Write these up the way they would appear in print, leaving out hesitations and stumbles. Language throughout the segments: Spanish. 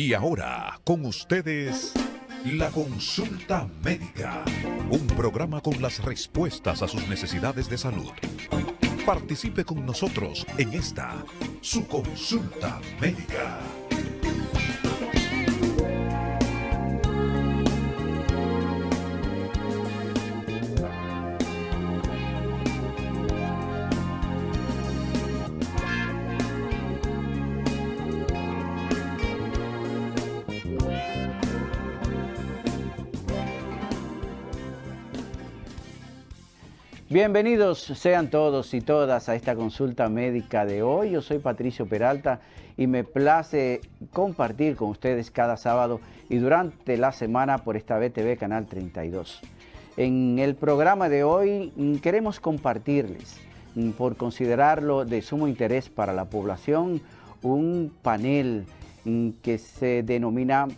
Y ahora, con ustedes, la consulta médica. Un programa con las respuestas a sus necesidades de salud. Participe con nosotros en esta, su consulta médica. Bienvenidos sean todos y todas a esta consulta médica de hoy. Yo soy Patricio Peralta y me place compartir con ustedes cada sábado y durante la semana por esta BTV Canal 32. En el programa de hoy queremos compartirles, por considerarlo de sumo interés para la población, un panel que se denomina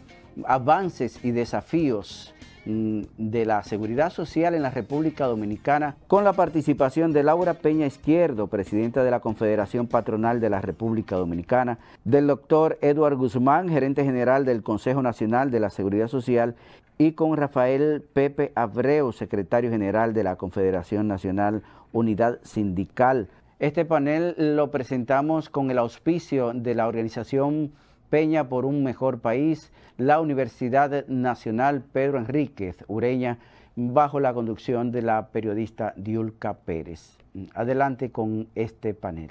Avances y Desafíos de la Seguridad Social en la República Dominicana, con la participación de Laura Peña Izquierdo, presidenta de la Confederación Patronal de la República Dominicana, del doctor Edward Guzmán, gerente general del Consejo Nacional de la Seguridad Social, y con Rafael Pepe Abreu, secretario general de la Confederación Nacional Unidad Sindical. Este panel lo presentamos con el auspicio de la organización Peña por un Mejor País, la Universidad Nacional Pedro Enríquez Ureña, bajo la conducción de la periodista Diulca Pérez. Adelante con este panel.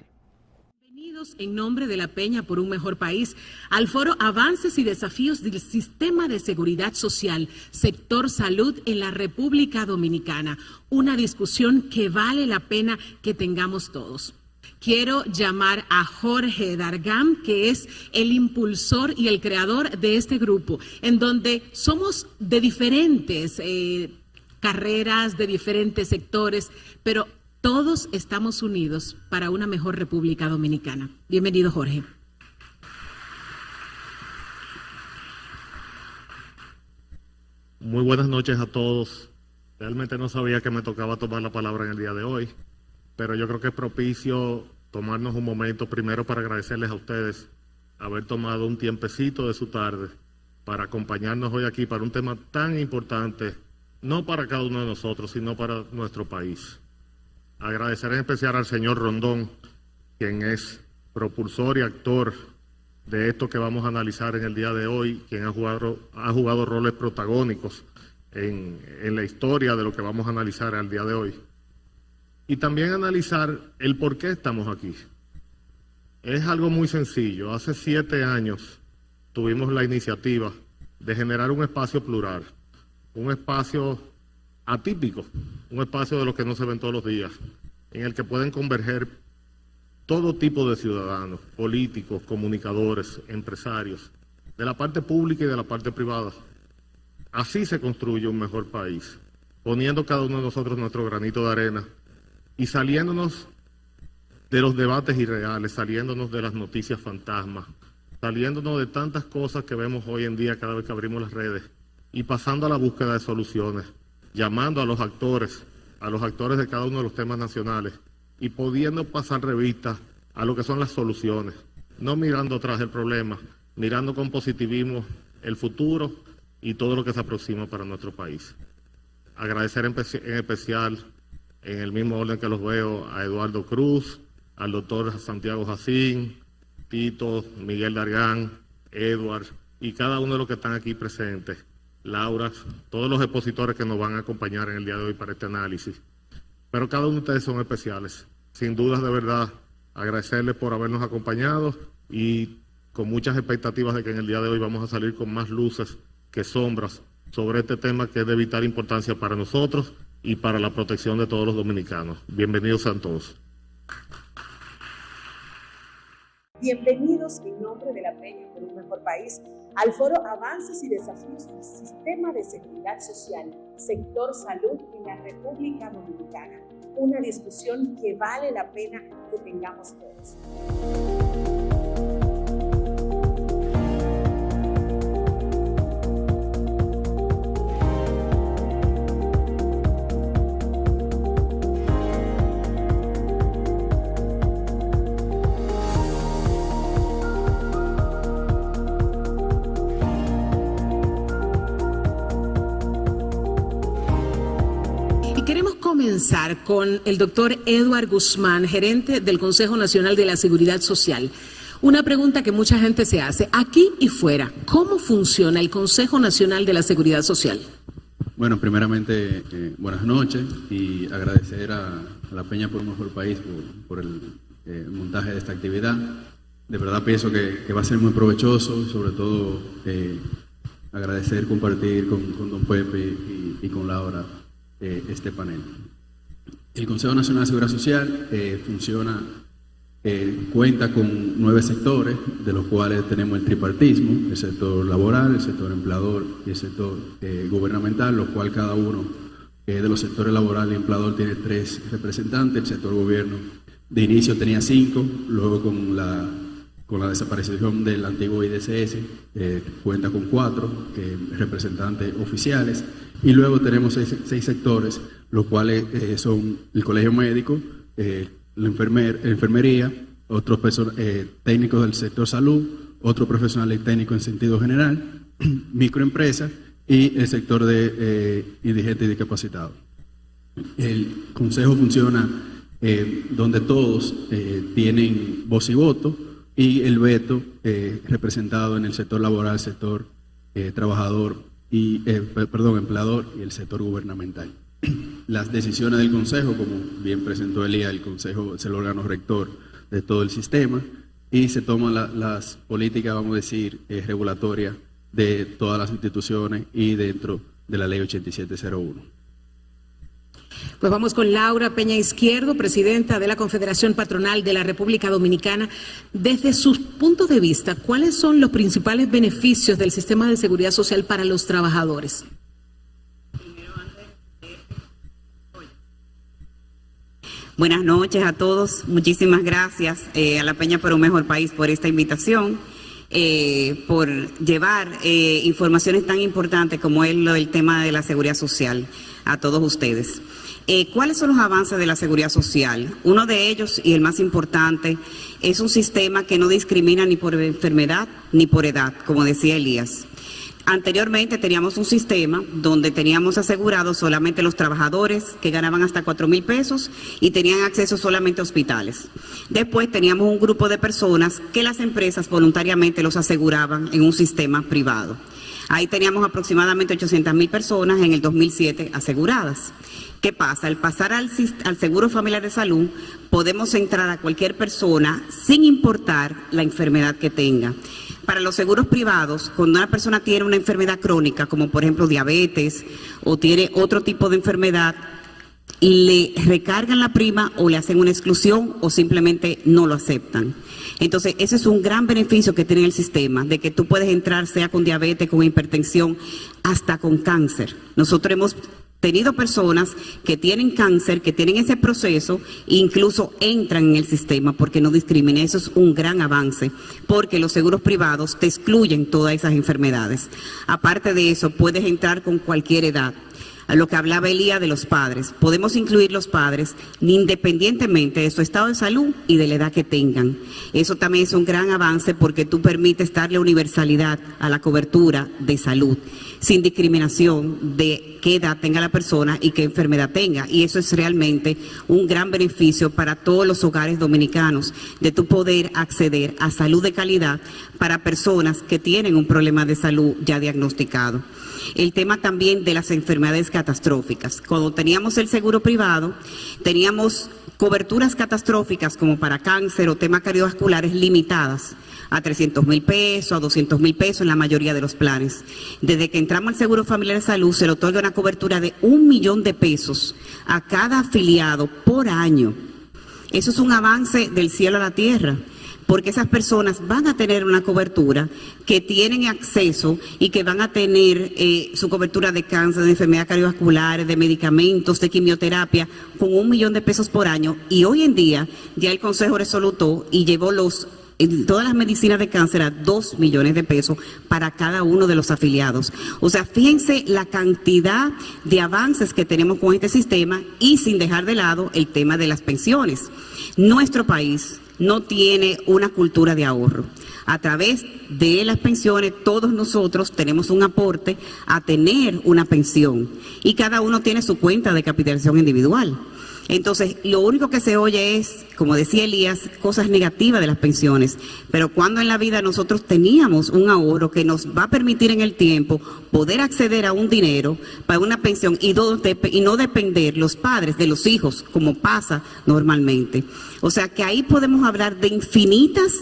Bienvenidos en nombre de la Peña por un Mejor País al foro Avances y Desafíos del Sistema de Seguridad Social, Sector Salud en la República Dominicana. Una discusión que vale la pena que tengamos todos. Quiero llamar a Jorge Dargam, que es el impulsor y el creador de este grupo, en donde somos de diferentes carreras, de diferentes sectores, pero todos estamos unidos para una mejor República Dominicana. Bienvenido, Jorge. Muy buenas noches a todos. Realmente no sabía que me tocaba tomar la palabra en el día de hoy, pero yo creo que es propicio tomarnos un momento primero para agradecerles a ustedes haber tomado un tiempecito de su tarde para acompañarnos hoy aquí para un tema tan importante, no para cada uno de nosotros, sino para nuestro país. Agradecer en especial al señor Rondón, quien es propulsor y actor de esto que vamos a analizar en el día de hoy, quien ha jugado roles protagónicos en la historia de lo que vamos a analizar el día de hoy. Y también analizar el por qué estamos aquí. Es algo muy sencillo. Hace 7 años tuvimos la iniciativa de generar un espacio plural, un espacio atípico, un espacio de los que no se ven todos los días, en el que pueden converger todo tipo de ciudadanos, políticos, comunicadores, empresarios, de la parte pública y de la parte privada. Así se construye un mejor país, poniendo cada uno de nosotros nuestro granito de arena y saliéndonos de los debates irreales, saliéndonos de las noticias fantasmas, saliéndonos de tantas cosas que vemos hoy en día cada vez que abrimos las redes y pasando a la búsqueda de soluciones, llamando a los actores de cada uno de los temas nacionales y pudiendo pasar revista a lo que son las soluciones, no mirando atrás el problema, mirando con positivismo el futuro y todo lo que se aproxima para nuestro país. Agradecer en especial, en el mismo orden que los veo, a Eduardo Cruz, al doctor Santiago Jacín, Tito, Miguel Dargán, Edward y cada uno de los que están aquí presentes, Laura, todos los expositores que nos van a acompañar en el día de hoy para este análisis. Pero cada uno de ustedes son especiales. Sin dudas, de verdad, agradecerles por habernos acompañado y con muchas expectativas de que en el día de hoy vamos a salir con más luces que sombras sobre este tema que es de vital importancia para nosotros y para la protección de todos los dominicanos. Bienvenidos a todos. Bienvenidos en nombre de la Peña por un Mejor País al foro Avances y Desafíos del Sistema de Seguridad Social, Sector Salud en la República Dominicana. Una discusión que vale la pena que tengamos todos. comenzar con el doctor Edward Guzmán, gerente del Consejo Nacional de la Seguridad Social. Una pregunta que mucha gente se hace, aquí y fuera, ¿cómo funciona el Consejo Nacional de la Seguridad Social? Bueno, primeramente, buenas noches y agradecer a la Peña por un Mejor País por el montaje de esta actividad. De verdad pienso que va a ser muy provechoso, sobre todo agradecer, compartir con don Pepe y con Laura este panel. El Consejo Nacional de Seguridad Social cuenta con 9 sectores, de los cuales tenemos el tripartismo, el sector laboral, el sector empleador y el sector gubernamental, los cuales cada uno de los sectores laboral y empleador tiene 3 representantes. El sector gobierno de inicio tenía 5, luego con la desaparición del antiguo IDCS cuenta con 4 representantes oficiales, y luego tenemos 6 sectores, los cuales son el colegio médico, la enfermería, otros técnicos del sector salud, otros profesionales técnicos en sentido general, microempresas y el sector de indigentes y discapacitados. El consejo funciona donde todos tienen voz y voto, y el veto representado en el sector laboral, sector trabajador y empleador y el sector gubernamental. Las decisiones del Consejo, como bien presentó Elías, el Consejo es el órgano rector de todo el sistema y se toman las políticas, vamos a decir, regulatorias de todas las instituciones y dentro de la Ley 8701. Pues vamos con Laura Peña Izquierdo, presidenta de la Confederación Patronal de la República Dominicana. Desde su punto de vista, ¿cuáles son los principales beneficios del sistema de seguridad social para los trabajadores? Buenas noches a todos. Muchísimas gracias a la Peña por un Mejor País por esta invitación, por llevar informaciones tan importantes como es el tema de la seguridad social a todos ustedes. ¿Cuáles son los avances de la seguridad social? Uno de ellos, y el más importante, es un sistema que no discrimina ni por enfermedad ni por edad, como decía Elías. Anteriormente teníamos un sistema donde teníamos asegurados solamente los trabajadores que ganaban hasta 4,000 pesos y tenían acceso solamente a hospitales. Después teníamos un grupo de personas que las empresas voluntariamente los aseguraban en un sistema privado. Ahí teníamos aproximadamente 800,000 personas en el 2007 aseguradas. ¿Qué pasa? Al pasar al Seguro Familiar de Salud, podemos entrar a cualquier persona sin importar la enfermedad que tenga. Para los seguros privados, cuando una persona tiene una enfermedad crónica, como por ejemplo diabetes, o tiene otro tipo de enfermedad, le recargan la prima o le hacen una exclusión o simplemente no lo aceptan. Entonces, ese es un gran beneficio que tiene el sistema, de que tú puedes entrar sea con diabetes, con hipertensión, hasta con cáncer. Nosotros hemos tenido personas que tienen cáncer, que tienen ese proceso, e incluso entran en el sistema porque no discrimina. Eso es un gran avance, porque los seguros privados te excluyen todas esas enfermedades. Aparte de eso, puedes entrar con cualquier edad. A lo que hablaba Elías de los padres, podemos incluir los padres independientemente de su estado de salud y de la edad que tengan. Eso también es un gran avance porque tú permites darle universalidad a la cobertura de salud, sin discriminación de qué edad tenga la persona y qué enfermedad tenga. Y eso es realmente un gran beneficio para todos los hogares dominicanos, de tu poder acceder a salud de calidad para personas que tienen un problema de salud ya diagnosticado. El tema también de las enfermedades catastróficas. Cuando teníamos el seguro privado, teníamos coberturas catastróficas como para cáncer o temas cardiovasculares limitadas a 300,000 pesos, a 200,000 pesos en la mayoría de los planes. Desde que entramos al Seguro Familiar de Salud, se le otorga una cobertura de 1 millón de pesos a cada afiliado por año. Eso es un avance del cielo a la tierra, porque esas personas van a tener una cobertura, que tienen acceso y que van a tener su cobertura de cáncer, de enfermedades cardiovasculares, de medicamentos, de quimioterapia, con 1 millón de pesos por año. Y hoy en día ya el Consejo resolutó y llevó todas las medicinas de cáncer a 2 millones de pesos para cada uno de los afiliados. O sea, fíjense la cantidad de avances que tenemos con este sistema, y sin dejar de lado el tema de las pensiones. Nuestro país no tiene una cultura de ahorro. A través de las pensiones, todos nosotros tenemos un aporte a tener una pensión y cada uno tiene su cuenta de capitalización individual. Entonces, lo único que se oye es, como decía Elías, cosas negativas de las pensiones, pero cuando en la vida nosotros teníamos un ahorro que nos va a permitir en el tiempo poder acceder a un dinero para una pensión y no depender los padres de los hijos, como pasa normalmente. O sea que ahí podemos hablar de infinitas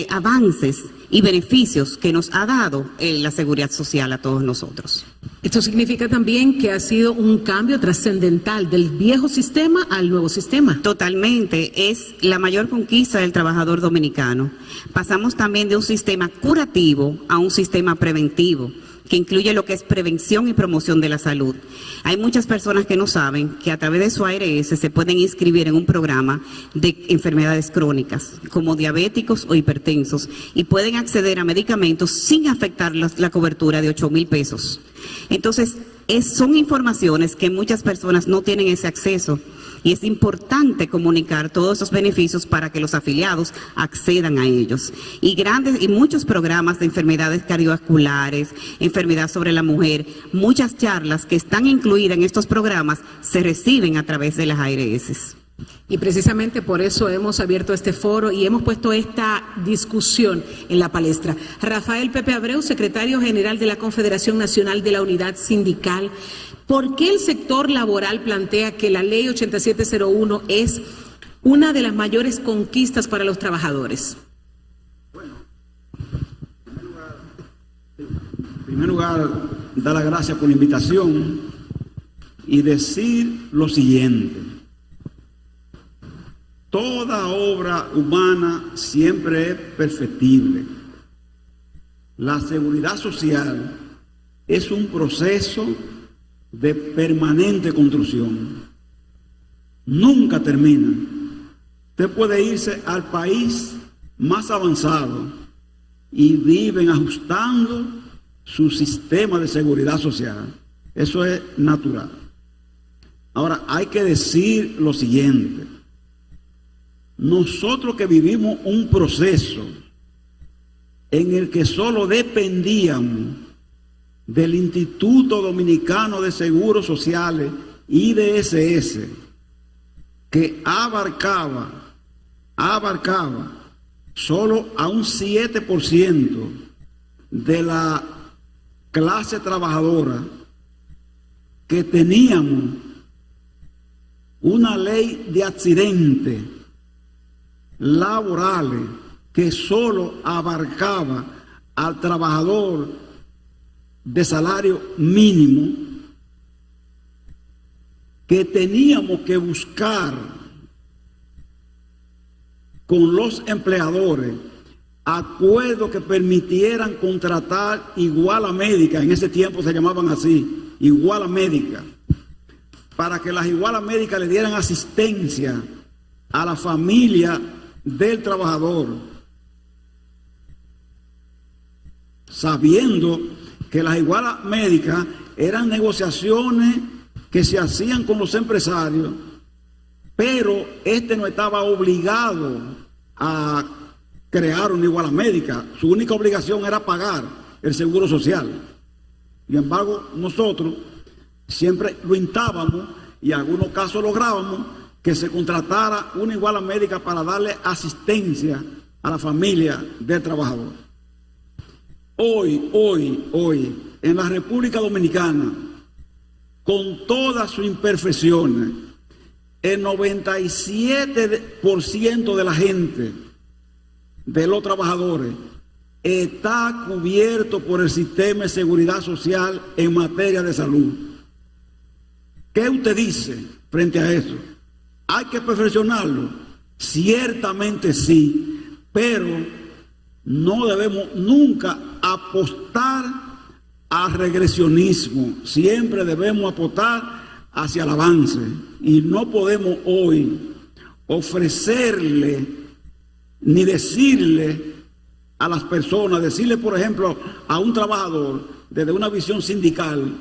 avances y beneficios que nos ha dado la seguridad social a todos nosotros. Esto significa también que ha sido un cambio trascendental del viejo sistema al nuevo sistema. Totalmente, es la mayor conquista del trabajador dominicano. Pasamos también de un sistema curativo a un sistema preventivo, que incluye lo que es prevención y promoción de la salud. Hay muchas personas que no saben que a través de su ARS se pueden inscribir en un programa de enfermedades crónicas, como diabéticos o hipertensos, y pueden acceder a medicamentos sin afectar la cobertura de 8,000 pesos. Entonces, son informaciones que muchas personas no tienen ese acceso. Y es importante comunicar todos esos beneficios para que los afiliados accedan a ellos. Y muchos programas de enfermedades cardiovasculares, enfermedad sobre la mujer, muchas charlas que están incluidas en estos programas se reciben a través de las ARS. Y precisamente por eso hemos abierto este foro y hemos puesto esta discusión en la palestra. Rafael Pepe Abreu, secretario general de la Confederación Nacional de la Unidad Sindical, ¿por qué el sector laboral plantea que la ley 8701 es una de las mayores conquistas para los trabajadores? Bueno, en primer lugar, dar las gracias por la invitación y decir lo siguiente. Toda obra humana siempre es perfectible. La seguridad social es un proceso de permanente construcción. Nunca termina. Usted puede irse al país más avanzado y viven ajustando su sistema de seguridad social. Eso es natural. Ahora, hay que decir lo siguiente. Nosotros que vivimos un proceso en el que solo dependíamos del Instituto Dominicano de Seguros Sociales, IDSS, que abarcaba solo a un 7% de la clase trabajadora, que teníamos una ley de accidentes laborales que solo abarcaba al trabajador de salario mínimo, que teníamos que buscar con los empleadores acuerdos que permitieran contratar iguala médica, en ese tiempo se llamaban así, iguala médica, para que las igualas médicas le dieran asistencia a la familia del trabajador, sabiendo que las igualas médicas eran negociaciones que se hacían con los empresarios, pero no estaba obligado a crear una iguala médica. Su única obligación era pagar el seguro social. Sin embargo, nosotros siempre lo instábamos y en algunos casos lográbamos que se contratara una iguala médica para darle asistencia a la familia del trabajador. Hoy, en la República Dominicana, con todas sus imperfecciones, el 97% de la gente, de los trabajadores, está cubierto por el sistema de seguridad social en materia de salud. ¿Qué usted dice frente a eso? ¿Hay que perfeccionarlo? Ciertamente sí, pero no debemos nunca apostar al regresionismo. Siempre debemos apostar hacia el avance. Y no podemos hoy ofrecerle ni decirle a las personas, decirle por ejemplo a un trabajador desde una visión sindical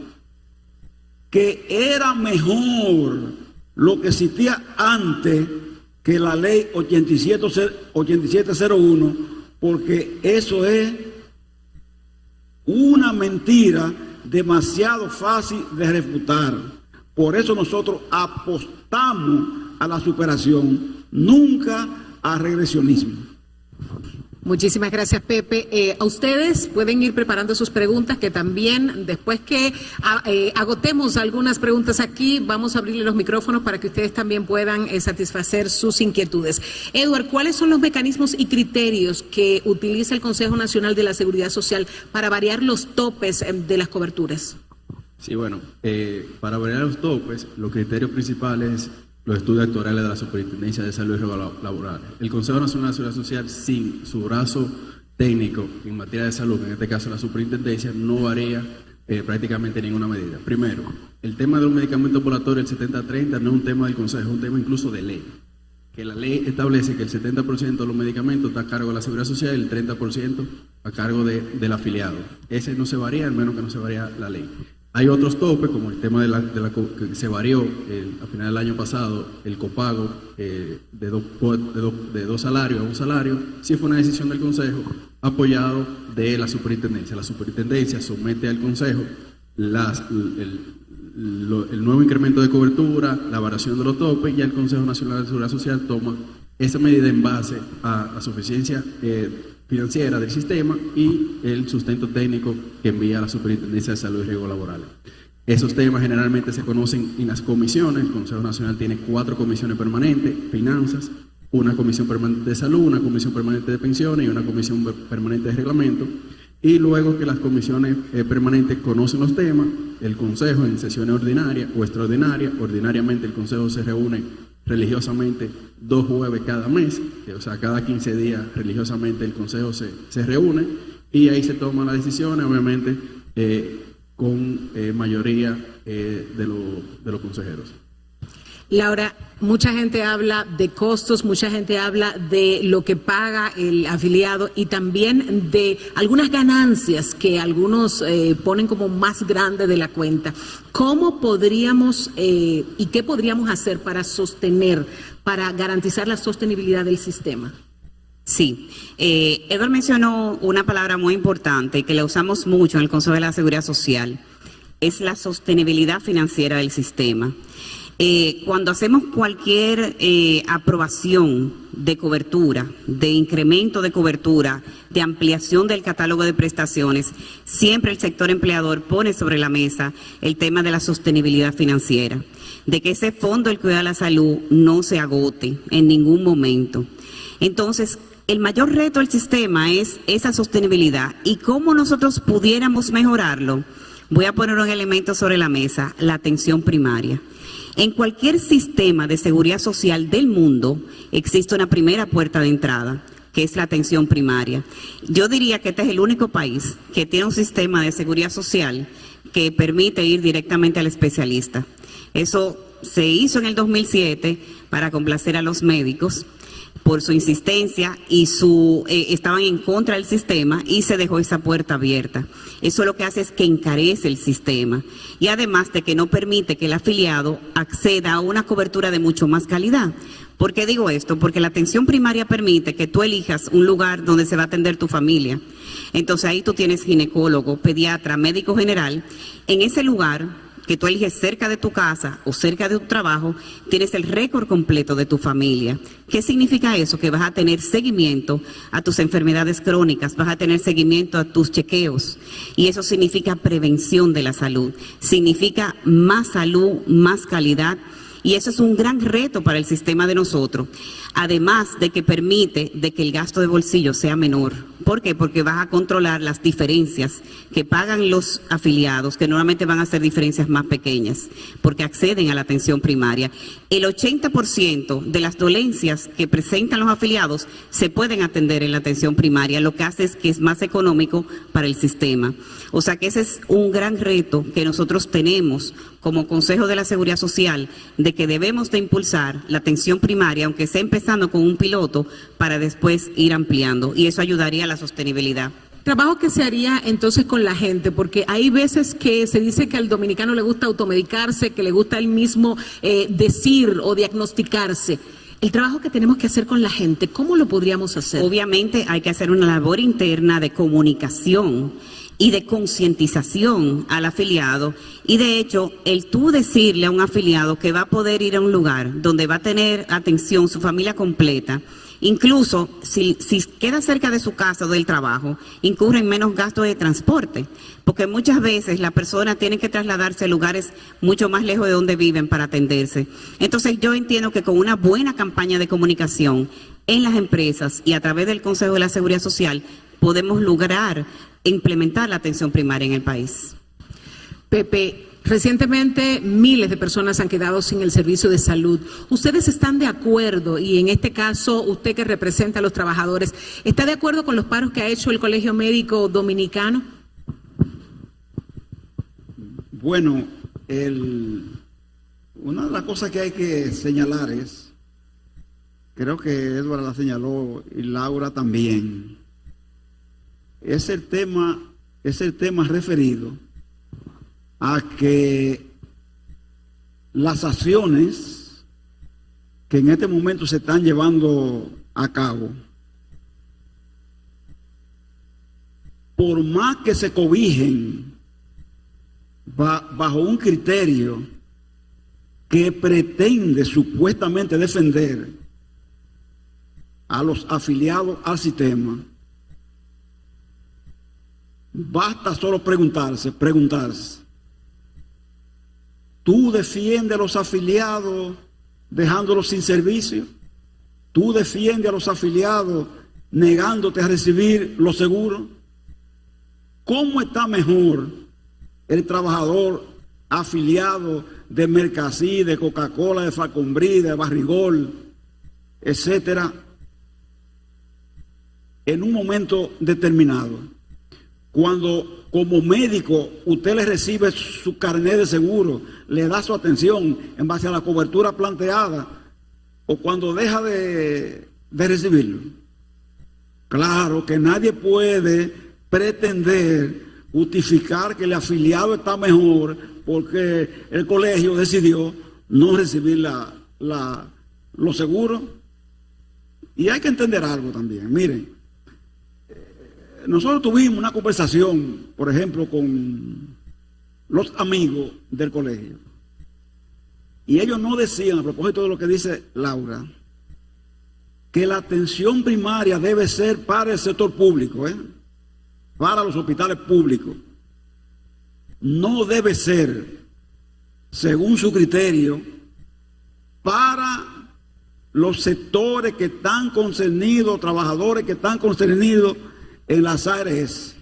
que era mejor lo que existía antes que la ley 8701, porque eso es una mentira demasiado fácil de refutar. Por eso nosotros apostamos a la superación, nunca a regresionismo. Muchísimas gracias, Pepe. A ustedes pueden ir preparando sus preguntas, que también después que agotemos algunas preguntas aquí, vamos a abrirle los micrófonos para que ustedes también puedan satisfacer sus inquietudes. Edward, ¿cuáles son los mecanismos y criterios que utiliza el Consejo Nacional de la Seguridad Social para variar los topes de las coberturas? Sí, bueno, para variar los topes, los criterios principales, los estudios actuariales de la Superintendencia de Salud y Riesgos Laborales. El Consejo Nacional de la Seguridad Social, sin su brazo técnico en materia de salud, en este caso la Superintendencia, no varía prácticamente ninguna medida. Primero, el tema de los medicamentos ambulatorios, el 70-30, no es un tema del Consejo, es un tema incluso de ley. Que la ley establece que el 70% de los medicamentos está a cargo de la Seguridad Social y el 30% a cargo del afiliado. Ese no se varía, al menos que no se varía la ley. Hay otros topes, como el tema que se varió a final del año pasado, el copago de dos salarios a un salario. Sí fue una decisión del Consejo, apoyado de la Superintendencia. La Superintendencia somete al Consejo el nuevo incremento de cobertura, la variación de los topes, y el Consejo Nacional de Seguridad Social toma esa medida en base a la suficiencia financiera del sistema y el sustento técnico que envía a la Superintendencia de Salud y Riesgos Laborales. Esos temas generalmente se conocen en las comisiones. El Consejo Nacional tiene 4 comisiones permanentes: finanzas, una comisión permanente de salud, una comisión permanente de pensiones y una comisión permanente de reglamento. Y luego que las comisiones permanentes conocen los temas, el Consejo en sesiones ordinarias o extraordinarias, ordinariamente el Consejo se reúne religiosamente 2 jueves cada mes, o sea, cada 15 días religiosamente el Consejo se reúne y ahí se toman las decisiones, obviamente con mayoría de los consejeros. Laura, mucha gente habla de costos, mucha gente habla de lo que paga el afiliado y también de algunas ganancias que algunos ponen como más grande de la cuenta. ¿Cómo podríamos y qué podríamos hacer para garantizar la sostenibilidad del sistema? Sí, Edward mencionó una palabra muy importante que la usamos mucho en el Consejo de la Seguridad Social, es la sostenibilidad financiera del sistema. Cuando hacemos cualquier aprobación de cobertura, de incremento de cobertura, de ampliación del catálogo de prestaciones, siempre el sector empleador pone sobre la mesa el tema de la sostenibilidad financiera, de que ese fondo del cuidado de la salud no se agote en ningún momento. Entonces, el mayor reto del sistema es esa sostenibilidad y cómo nosotros pudiéramos mejorarlo. Voy a poner un elemento sobre la mesa: la atención primaria. En cualquier sistema de seguridad social del mundo existe una primera puerta de entrada, que es la atención primaria. Yo diría que este es el único país que tiene un sistema de seguridad social que permite ir directamente al especialista. Eso se hizo en el 2007 para complacer a los médicos por su insistencia y estaban en contra del sistema y se dejó esa puerta abierta. Eso lo que hace es que encarece el sistema y además de que no permite que el afiliado acceda a una cobertura de mucho más calidad. ¿Por qué digo esto? Porque la atención primaria permite que tú elijas un lugar donde se va a atender tu familia. Entonces ahí tú tienes ginecólogo, pediatra, médico general. En ese lugar que tú eliges cerca de tu casa o cerca de tu trabajo, tienes el récord completo de tu familia. ¿Qué significa eso? Que vas a tener seguimiento a tus enfermedades crónicas, vas a tener seguimiento a tus chequeos. Y eso significa prevención de la salud, significa más salud, más calidad. Y eso es un gran reto para el sistema de nosotros, además de que permite de que el gasto de bolsillo sea menor. ¿Por qué? Porque vas a controlar las diferencias que pagan los afiliados, que normalmente van a ser diferencias más pequeñas, porque acceden a la atención primaria. El 80% de las dolencias que presentan los afiliados se pueden atender en la atención primaria, lo que hace es que es más económico para el sistema. O sea que ese es un gran reto que nosotros tenemos como Consejo de la Seguridad Social, de que debemos de impulsar la atención primaria, aunque sea empezando con un piloto, para después ir ampliando, y eso ayudaría a la sostenibilidad. Trabajo que se haría entonces con la gente, porque hay veces que se dice que al dominicano le gusta automedicarse, que le gusta él mismo decir o diagnosticarse. El trabajo que tenemos que hacer con la gente, ¿cómo lo podríamos hacer? Obviamente hay que hacer una labor interna de comunicación y de concientización al afiliado, y de hecho el tú decirle a un afiliado que va a poder ir a un lugar donde va a tener atención su familia completa, incluso si queda cerca de su casa o del trabajo, incurre en menos gastos de transporte, porque muchas veces la persona tiene que trasladarse a lugares mucho más lejos de donde viven para atenderse. Entonces yo entiendo que con una buena campaña de comunicación en las empresas y a través del Consejo de la Seguridad Social podemos lograr implementar la atención primaria en el país. Pepe, recientemente miles de personas han quedado sin el servicio de salud. ¿Ustedes están de acuerdo, y en este caso usted que representa a los trabajadores, está de acuerdo con los paros que ha hecho el Colegio Médico Dominicano? Bueno, una de las cosas que hay que señalar es, creo que Edward la señaló y Laura también, es el tema referido a que las acciones que en este momento se están llevando a cabo, por más que se cobijen bajo un criterio que pretende supuestamente defender a los afiliados al sistema, basta solo preguntarse, ¿tú defiendes a los afiliados dejándolos sin servicio? ¿Tú defiendes a los afiliados negándote a recibir los seguros? ¿Cómo está mejor el trabajador afiliado de Mercasí, de Coca-Cola, de Falconbrí, de Barrigol, etcétera, en un momento determinado? Cuando como médico usted le recibe su carnet de seguro, le da su atención en base a la cobertura planteada, o cuando deja de recibirlo. Claro que nadie puede pretender justificar que el afiliado está mejor porque el colegio decidió no recibir los seguros. Y hay que entender algo también. Miren, nosotros tuvimos una conversación, por ejemplo, con los amigos del colegio, y ellos no decían, a propósito de lo que dice Laura, que la atención primaria debe ser para el sector público, para los hospitales públicos. No debe ser, según su criterio, para los sectores que están concernidos, trabajadores que están concernidos en las ARS.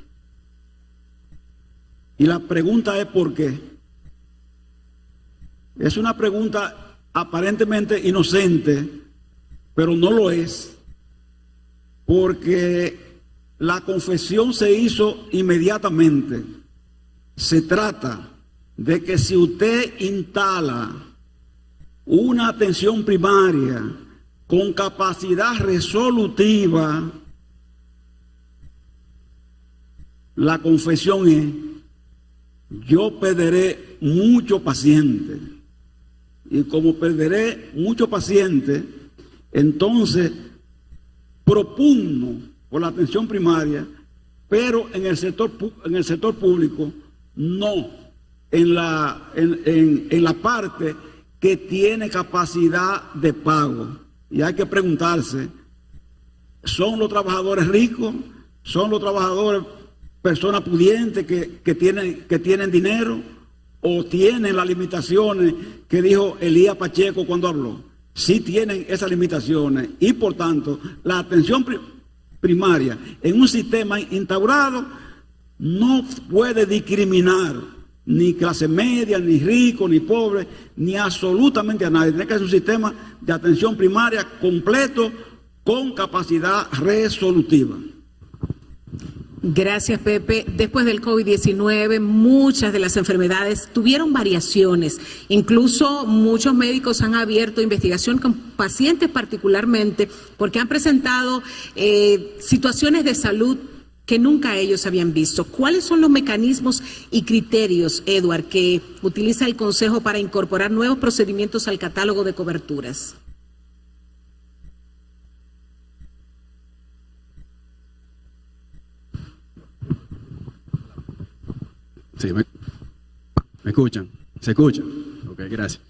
Y la pregunta es ¿por qué? Es una pregunta aparentemente inocente, pero no lo es, porque la confesión se hizo inmediatamente. Se trata de que si usted instala una atención primaria con capacidad resolutiva, la confesión es: yo perderé muchos pacientes, y como perderé muchos pacientes, entonces propugno por la atención primaria, pero en el sector público, no en la parte que tiene capacidad de pago. Y hay que preguntarse, ¿son los trabajadores ricos? ¿Son los trabajadores personas pudientes que tienen dinero? ¿O tienen las limitaciones que dijo Elías Pacheco cuando habló? Sí tienen esas limitaciones, y por tanto la atención primaria en un sistema instaurado no puede discriminar ni clase media, ni rico, ni pobre, ni absolutamente a nadie. Tiene que ser un sistema de atención primaria completo con capacidad resolutiva. Gracias, Pepe. Después del COVID-19, muchas de las enfermedades tuvieron variaciones. Incluso muchos médicos han abierto investigación con pacientes particularmente porque han presentado situaciones de salud que nunca ellos habían visto. ¿Cuáles son los mecanismos y criterios, Edward, que utiliza el Consejo para incorporar nuevos procedimientos al catálogo de coberturas? Sí, ¿me escuchan? ¿Se escucha? Ok, gracias.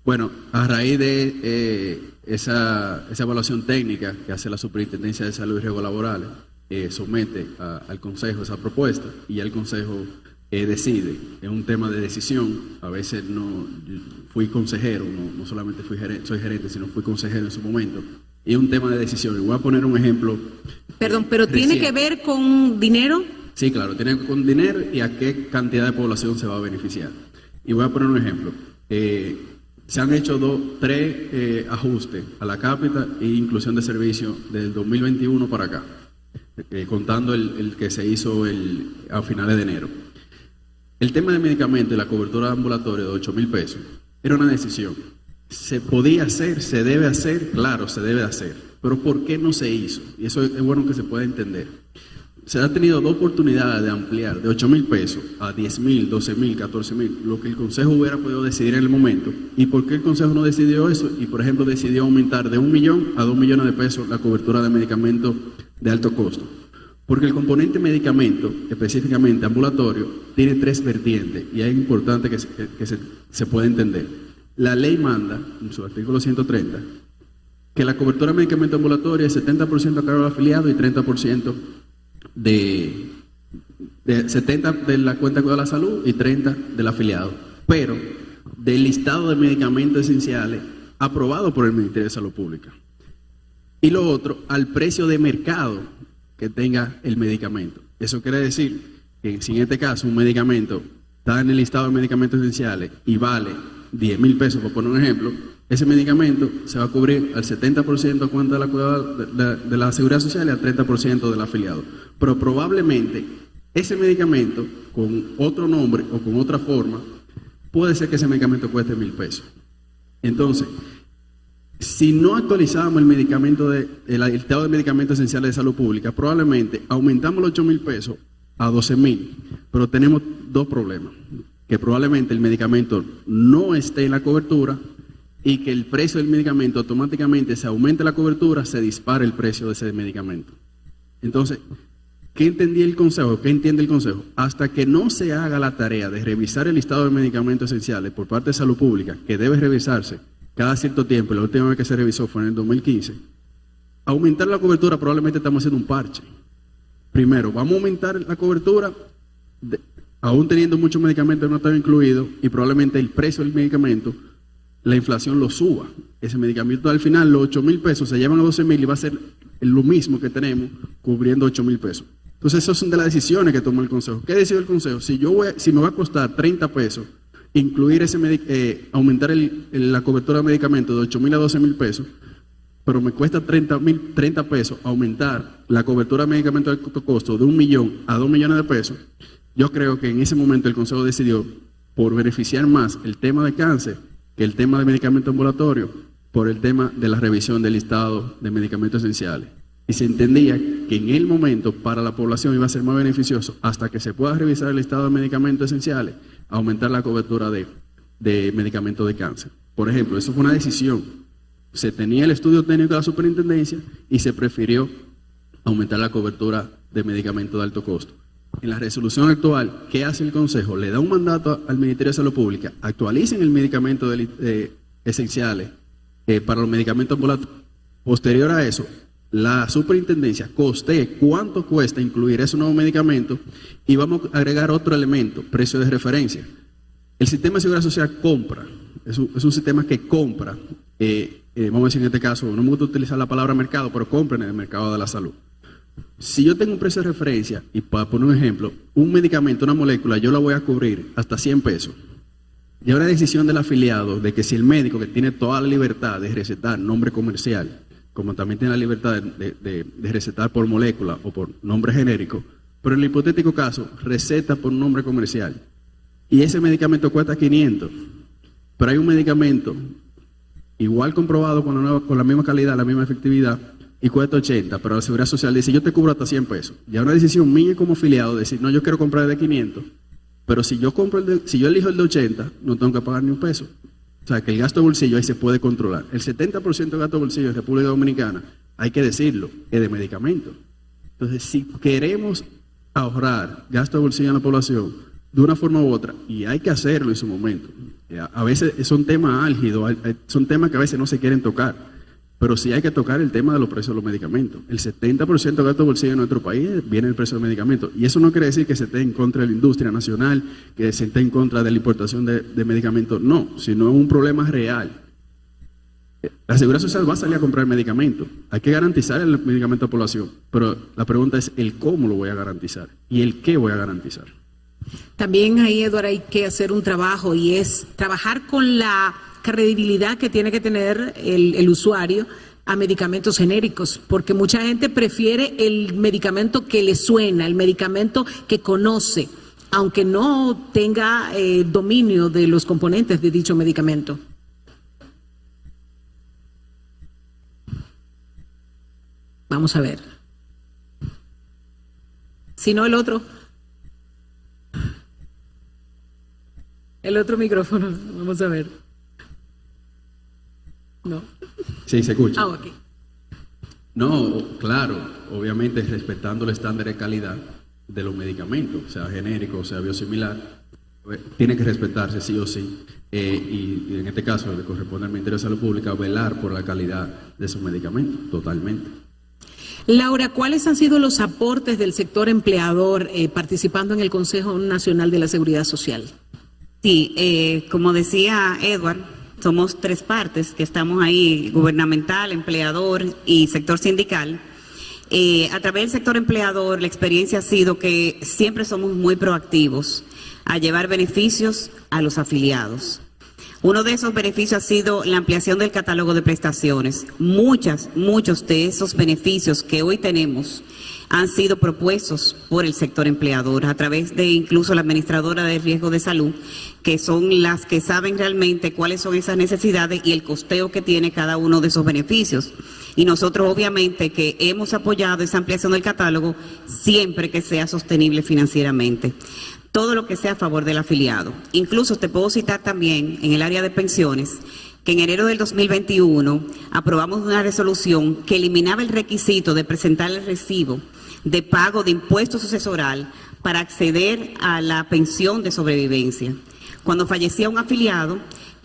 Bueno, a raíz de esa evaluación técnica que hace la Superintendencia de Salud y Riesgos Laborales, somete al Consejo esa propuesta y el Consejo decide. Es un tema de decisión. A veces fui consejero, no solamente soy gerente, sino fui consejero en su momento. Y es un tema de decisión. Y voy a poner un ejemplo. Perdón, pero ¿tiene que ver con dinero? Sí, claro, tiene que ver con dinero y a qué cantidad de población se va a beneficiar. Y voy a poner un ejemplo. Se han hecho 3 ajustes a la cápita e inclusión de servicio del 2021 para acá, contando el que se hizo a finales de enero. El tema de medicamentos y la cobertura ambulatoria de 8,000 pesos era una decisión. ¿Se podía hacer? ¿Se debe hacer? Claro, se debe hacer. Pero ¿por qué no se hizo? Y eso es bueno que se pueda entender. Se ha tenido 2 oportunidades de ampliar de 8,000 pesos a 10,000, 12,000, 14,000, lo que el Consejo hubiera podido decidir en el momento. ¿Y por qué el Consejo no decidió eso? Y, por ejemplo, decidió aumentar de 1 millón a 2 millones de pesos la cobertura de medicamentos de alto costo. Porque el componente medicamento, específicamente ambulatorio, tiene 3 vertientes y es importante que se pueda entender. La ley manda, en su artículo 130, que la cobertura de medicamento ambulatorio es 70% a cargo del afiliado y 30% de 70 de la cuenta de cuidado de la salud y 30 del afiliado, pero del listado de medicamentos esenciales aprobado por el Ministerio de Salud Pública. Y lo otro, al precio de mercado que tenga el medicamento. Eso quiere decir que si en este caso un medicamento está en el listado de medicamentos esenciales y vale 10,000 pesos, por poner un ejemplo, ese medicamento se va a cubrir al 70% a cuenta de la cuidado de la seguridad social y al 30% del afiliado. Pero probablemente ese medicamento con otro nombre o con otra forma, puede ser que ese medicamento cueste 1,000 pesos. Entonces, si no actualizábamos el listado de medicamentos esenciales de salud pública, probablemente aumentamos los 8,000 pesos a 12,000, pero tenemos 2 problemas. Que probablemente el medicamento no esté en la cobertura y que el precio del medicamento automáticamente se aumente la cobertura, se dispara el precio de ese medicamento. Entonces, ¿qué entendía el Consejo? ¿Qué entiende el Consejo? Hasta que no se haga la tarea de revisar el listado de medicamentos esenciales por parte de Salud Pública, que debe revisarse cada cierto tiempo, y la última vez que se revisó fue en el 2015, aumentar la cobertura probablemente estamos haciendo un parche. Primero, vamos a aumentar la cobertura, aún teniendo muchos medicamentos no están incluidos, y probablemente el precio del medicamento, la inflación lo suba. Ese medicamento al final, los 8,000 pesos se llevan a 12,000 y va a ser lo mismo que tenemos cubriendo 8,000 pesos. Entonces, esas son de las decisiones que tomó el Consejo. ¿Qué decidió el Consejo? Si me va a costar 30 pesos, incluir aumentar la cobertura de medicamentos de 8,000 a 12,000 pesos, pero me cuesta 30 pesos aumentar la cobertura de medicamentos de alto costo de 1 millón a 2 millones de pesos, yo creo que en ese momento el Consejo decidió, por beneficiar más el tema de cáncer que el tema de medicamentos ambulatorios, por el tema de la revisión del listado de medicamentos esenciales. Y se entendía que en el momento para la población iba a ser más beneficioso, hasta que se pueda revisar el listado de medicamentos esenciales, aumentar la cobertura de medicamentos de cáncer. Por ejemplo, eso fue una decisión. Se tenía el estudio técnico de la superintendencia y se prefirió aumentar la cobertura de medicamentos de alto costo. En la resolución actual, ¿qué hace el Consejo? Le da un mandato al Ministerio de Salud Pública, actualicen el medicamento esenciales para los medicamentos ambulatorios. Posterior a eso, la superintendencia costee cuánto cuesta incluir esos nuevos medicamentos y vamos a agregar otro elemento, precio de referencia. El sistema de seguridad social compra, es un sistema que compra, vamos a decir en este caso, no me gusta utilizar la palabra mercado, pero compra en el mercado de la salud. Si yo tengo un precio de referencia, y para poner un ejemplo, un medicamento, una molécula, yo la voy a cubrir hasta 100 pesos. Y ahora decisión del afiliado de que si el médico, que tiene toda la libertad de recetar nombre comercial, como también tiene la libertad de recetar por molécula o por nombre genérico, pero en el hipotético caso, receta por nombre comercial, y ese medicamento cuesta 500, pero hay un medicamento igual comprobado con la misma calidad, la misma efectividad, y cuesta 80, pero la Seguridad Social dice, yo te cubro hasta 100 pesos. Ya una decisión mía como afiliado de decir, no, yo quiero comprar el de 500, pero si yo elijo el de 80, no tengo que pagar ni un peso. O sea, que el gasto de bolsillo ahí se puede controlar. El 70% del gasto de bolsillo en República Dominicana, hay que decirlo, es de medicamentos. Entonces, si queremos ahorrar gasto de bolsillo en la población, de una forma u otra, y hay que hacerlo en su momento. A veces son temas álgidos, son temas que a veces no se quieren tocar, pero sí hay que tocar el tema de los precios de los medicamentos. El 70% de estos bolsillos en nuestro país viene del precio de los medicamentos, y eso no quiere decir que se esté en contra de la industria nacional, que se esté en contra de la importación de medicamentos, no, sino es un problema real. La Seguridad Social va a salir a comprar medicamentos, hay que garantizar el medicamento a la población, pero la pregunta es el cómo lo voy a garantizar y el qué voy a garantizar. También ahí, Eduardo, hay que hacer un trabajo, y es trabajar con la credibilidad que tiene que tener el usuario a medicamentos genéricos, porque mucha gente prefiere el medicamento que le suena, el medicamento que conoce, aunque no tenga dominio de los componentes de dicho medicamento. Vamos a ver. Si no, el otro micrófono, vamos a ver. No. Sí, se escucha. Ok. No, claro, obviamente respetando el estándar de calidad de los medicamentos, sea genérico, sea biosimilar, tiene que respetarse sí o sí, y en este caso le corresponde al Ministerio de Salud Pública velar por la calidad de esos medicamentos, totalmente. Laura, ¿cuáles han sido los aportes del sector empleador participando en el Consejo Nacional de la Seguridad Social? Sí, como decía Edward, somos tres partes que estamos ahí, gubernamental, empleador y sector sindical. A través del sector empleador, la experiencia ha sido que siempre somos muy proactivos a llevar beneficios a los afiliados. Uno de esos beneficios ha sido la ampliación del catálogo de prestaciones. Muchos de esos beneficios que hoy tenemos han sido propuestos por el sector empleador a través de incluso la administradora de riesgo de salud, que son las que saben realmente cuáles son esas necesidades y el costeo que tiene cada uno de esos beneficios. Y nosotros obviamente que hemos apoyado esa ampliación del catálogo siempre que sea sostenible financieramente. Todo lo que sea a favor del afiliado. Incluso te puedo citar también en el área de pensiones que en enero del 2021 aprobamos una resolución que eliminaba el requisito de presentar el recibo de pago de impuesto sucesoral para acceder a la pensión de sobrevivencia. Cuando fallecía un afiliado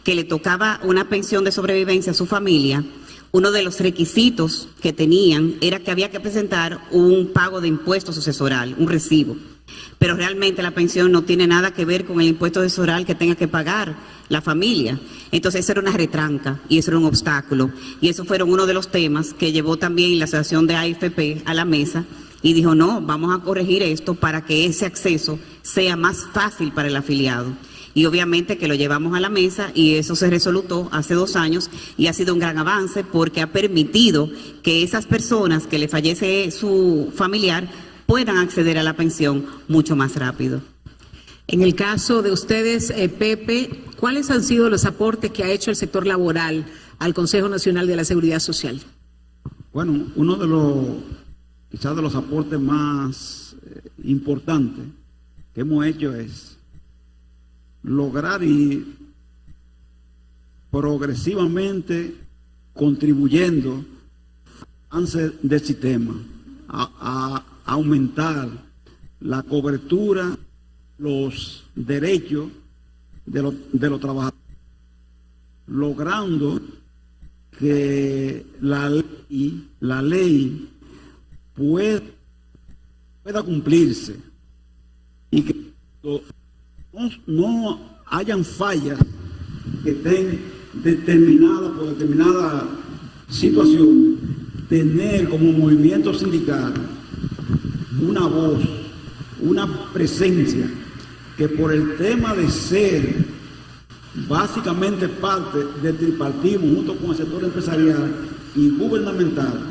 que le tocaba una pensión de sobrevivencia a su familia, uno de los requisitos que tenían era que había que presentar un pago de impuesto sucesoral, un recibo. Pero realmente la pensión no tiene nada que ver con el impuesto sucesoral que tenga que pagar la familia. Entonces eso era una retranca y eso era un obstáculo. Y eso fueron uno de los temas que llevó también la Asociación de AFP a la mesa y dijo, no, vamos a corregir esto para que ese acceso sea más fácil para el afiliado. Y obviamente que lo llevamos a la mesa y eso se resolutó hace 2 años y ha sido un gran avance porque ha permitido que esas personas que le fallece su familiar puedan acceder a la pensión mucho más rápido. En el caso de ustedes, Pepe, ¿cuáles han sido los aportes que ha hecho el sector laboral al Consejo Nacional de la Seguridad Social? Bueno, uno de los, quizás de los aportes más importantes que hemos hecho es lograr ir progresivamente contribuyendo al avance del sistema, a aumentar la cobertura, los derechos de los trabajadores, logrando que la ley pueda cumplirse y que no hayan fallas que estén determinadas por determinada situación, tener como movimiento sindical una voz, una presencia que por el tema de ser básicamente parte del tripartismo junto con el sector empresarial y gubernamental,